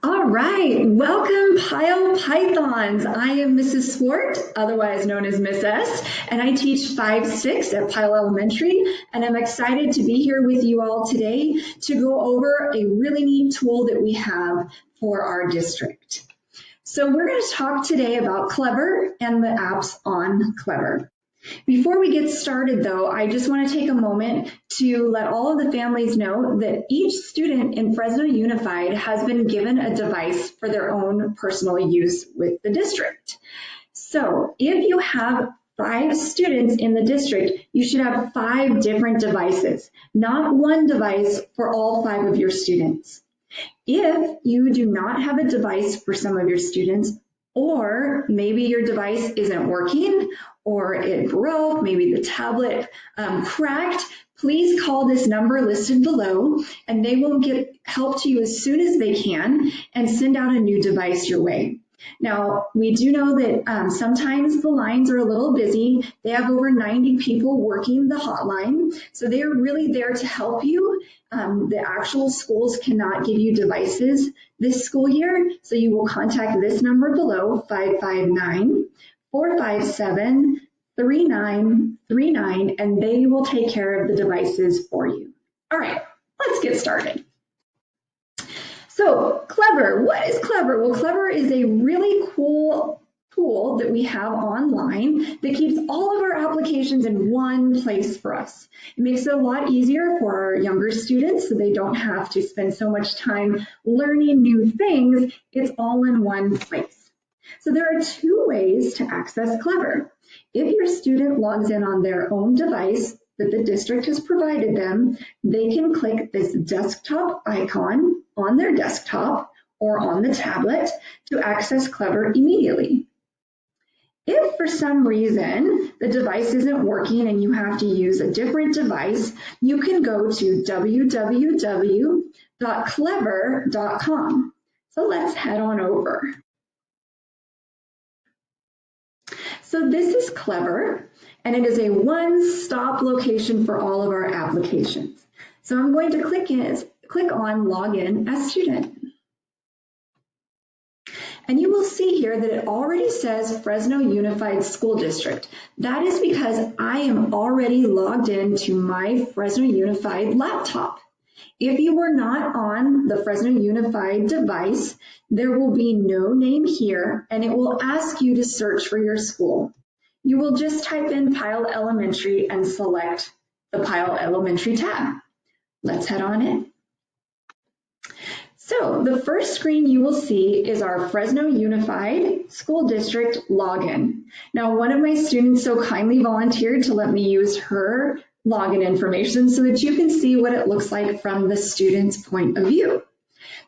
All right, welcome Pyle Pythons. I am Mrs. Swart, otherwise known as Miss S, and I teach 5-6 at Pyle Elementary, and I'm excited to be here with you all today to go over a really neat tool that we have for our district. So we're going to talk today about Clever and the apps on Clever. Before we get started, though, I just want to take a moment to let all of the families know that each student in Fresno Unified has been given a device for their own personal use with the district. So if you have 5 students in the district, you should have 5 different devices, not one device for all 5 of your students. If you do not have a device for some of your students, or maybe your device isn't working, or it broke, maybe the tablet cracked, please call this number listed below and they will get help to you as soon as they can and send out a new device your way. Now, we do know that sometimes the lines are a little busy. They have over 90 people working the hotline, so they are really there to help you. The actual schools cannot give you devices this school year, so you will contact this number below, 559-457-3939, and they will take care of the devices for you. All right, let's get started. So Clever, what is Clever? Well, Clever is a really cool tool that we have online that keeps all of our applications in one place for us. It makes it a lot easier for our younger students so they don't have to spend so much time learning new things. It's all in one place. So there are 2 ways to access Clever. If your student logs in on their own device that the district has provided them, they can click this desktop icon on their desktop or on the tablet to access Clever immediately. If for some reason the device isn't working and you have to use a different device, you can go to www.clever.com. So let's head on over. So this is Clever, and it is a one-stop location for all of our applications. So I'm going to click on Login as Student. And you will see here that it already says Fresno Unified School District. That is because I am already logged into my Fresno Unified laptop. If you were not on the Fresno Unified device, there will be no name here, and it will ask you to search for your school. You will just type in Pyle Elementary and select the Pyle Elementary tab. Let's head on in. So the first screen you will see is our Fresno Unified School District login. Now, one of my students so kindly volunteered to let me use her login information so that you can see what it looks like from the student's point of view.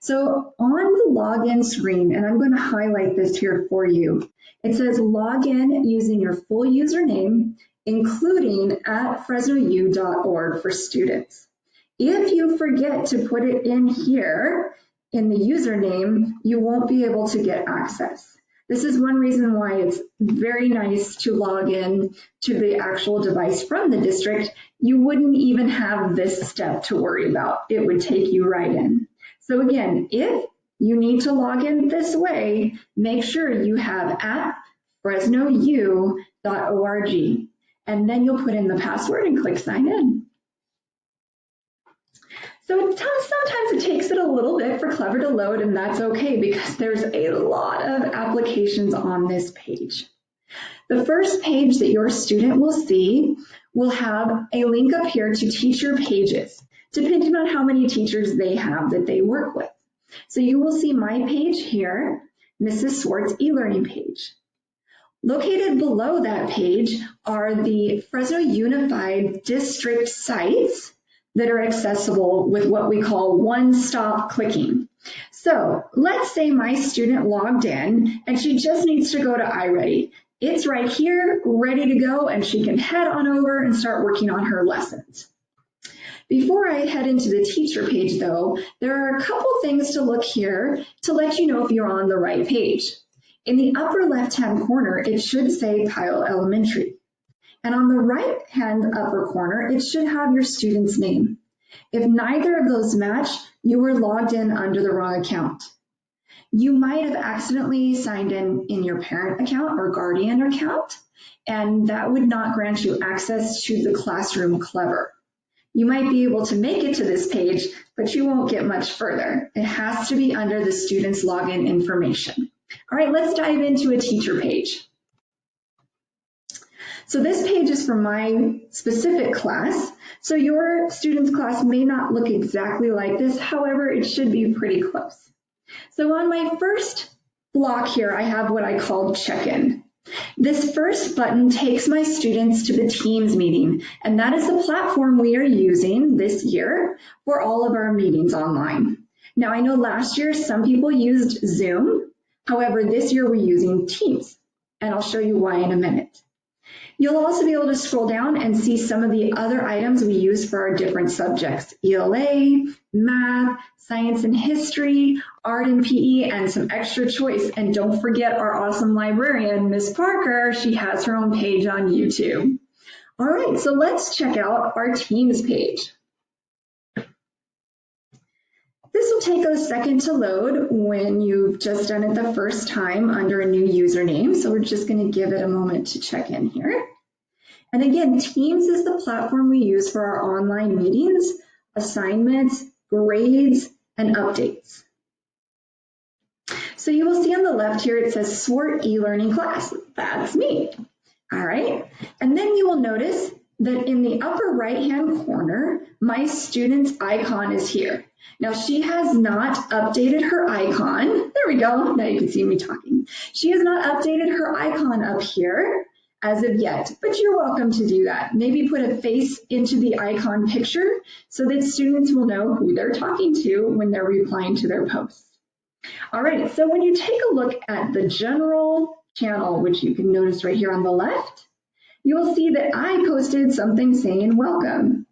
So on the login screen, and I'm going to highlight this here for you, it says log in using your full username, including at fresnou.org for students. If you forget to put it in here in the username, you won't be able to get access. This is one reason why it's very nice to log in to the actual device from the district. You wouldn't even have this step to worry about. It would take you right in. So again, if you need to log in this way, make sure you have at fresnou.org, and then you'll put in the password and click sign in. So sometimes it takes it a little bit for Clever to load, and that's okay because there's a lot of applications on this page. The first page that your student will see will have a link up here to teacher pages, depending on how many teachers they have that they work with. So you will see my page here, Mrs. Swart's e-learning page. Located below that page are the Fresno Unified District sites that are accessible with what we call one-stop clicking. So let's say my student logged in and she just needs to go to iReady. It's right here, ready to go, and she can head on over and start working on her lessons. Before I head into the teacher page though, there are a couple things to look here to let you know if you're on the right page. In the upper left-hand corner, it should say Pyle Elementary. And on the right-hand upper corner, it should have your student's name. If neither of those match, you were logged in under the wrong account. You might have accidentally signed in your parent account or guardian account, and that would not grant you access to the Classroom Clever. You might be able to make it to this page, but you won't get much further. It has to be under the student's login information. All right, let's dive into a teacher page. So this page is for my specific class. So your student's class may not look exactly like this. However, it should be pretty close. So on my first block here, I have what I call check-in. This first button takes my students to the Teams meeting, and that is the platform we are using this year for all of our meetings online. Now, I know last year some people used Zoom. However, this year we're using Teams, and I'll show you why in a minute. You'll also be able to scroll down and see some of the other items we use for our different subjects: ELA, math, science and history, art and PE, and some extra choice. And don't forget our awesome librarian, Miss Parker. She has her own page on YouTube. All right, so let's check out our Teams page. This will take a second to load when you've just done it the first time under a new username. So we're just going to give it a moment to check in here. And again, Teams is the platform we use for our online meetings, assignments, grades, and updates. So you will see on the left here, it says SWORT e-learning class. That's me. All right. And then you will notice that in the upper right-hand corner, my student's icon is here. Now, she has not updated her icon. There we go. Now you can see me talking. She has not updated her icon up here as of yet, but you're welcome to do that. Maybe put a face into the icon picture so that students will know who they're talking to when they're replying to their posts. All right, so when you take a look at the general channel, which you can notice right here on the left, you will see that I posted something saying welcome.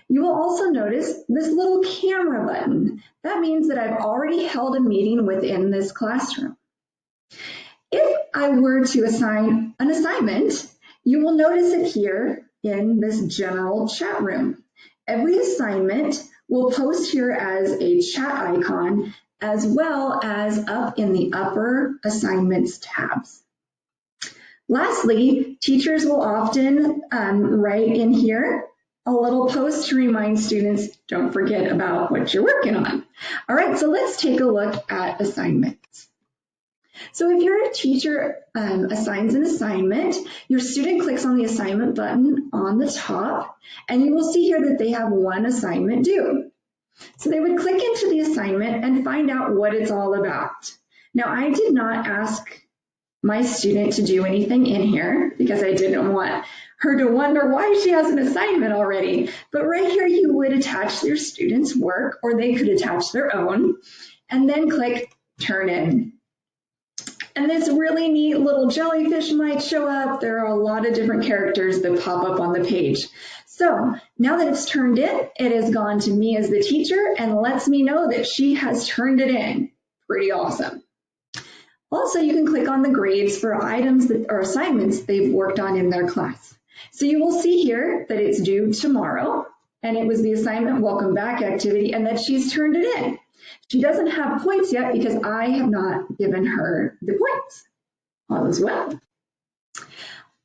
You will also notice this little camera button. That means that I've already held a meeting within this classroom. If I were to assign an assignment, you will notice it here in this general chat room. Every assignment will post here as a chat icon, as well as up in the upper assignments tabs. Lastly, teachers will often write in here a little post to remind students, don't forget about what you're working on. All right, so let's take a look at assignments. So if your teacher assigns an assignment, your student clicks on the assignment button on the top, and you will see here that they have one assignment due. So they would click into the assignment and find out what it's all about. Now, I did not ask my student to do anything in here because I didn't want her to wonder why she has an assignment already. But right here, you would attach your student's work, or they could attach their own, and then click Turn In. And this really neat little jellyfish might show up. There are a lot of different characters that pop up on the page. So now that it's turned in, it has gone to me as the teacher and lets me know that she has turned it in. Pretty awesome. Also, you can click on the grades for items that or assignments they've worked on in their class. So you will see here that it's due tomorrow, and it was the assignment welcome back activity, and that she's turned it in. She doesn't have points yet because I have not given her the points. All is well.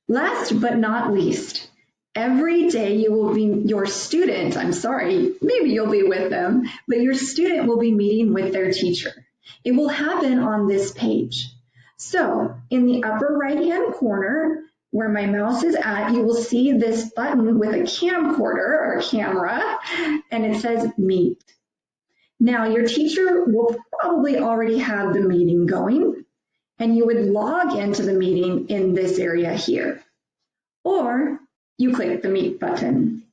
Last but not least, every day you will be, your student, maybe you'll be with them, but your student will be meeting with their teacher. It will happen on this page. So in the upper right-hand corner, where my mouse is at, you will see this button with a camcorder or camera, and it says Meet. Now, your teacher will probably already have the meeting going, and you would log into the meeting in this area here. Or you click the Meet button.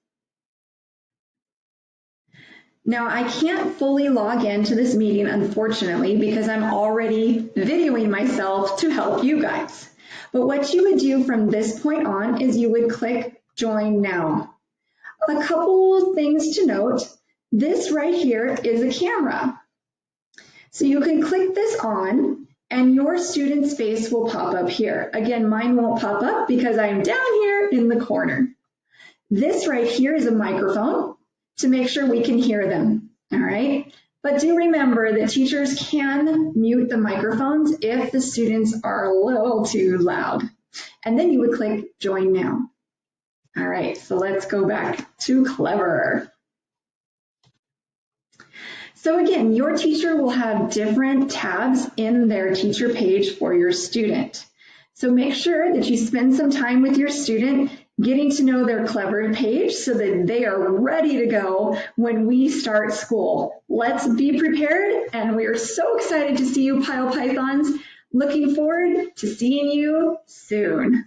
Now, I can't fully log into this meeting, unfortunately, because I'm already videoing myself to help you guys. But what you would do from this point on is you would click Join Now. A couple things to note. This right here is a camera. So you can click this on and your student's face will pop up here. Again, mine won't pop up because I'm down here in the corner. This right here is a microphone to make sure we can hear them. All right. But do remember that teachers can mute the microphones if the students are a little too loud. And then you would click Join Now. All right, so let's go back to Clever. So again, your teacher will have different tabs in their teacher page for your student. So make sure that you spend some time with your student getting to know their Clever page so that they are ready to go when we start school. Let's be prepared, and we are so excited to see you, Pyle Pythons. Looking forward to seeing you soon.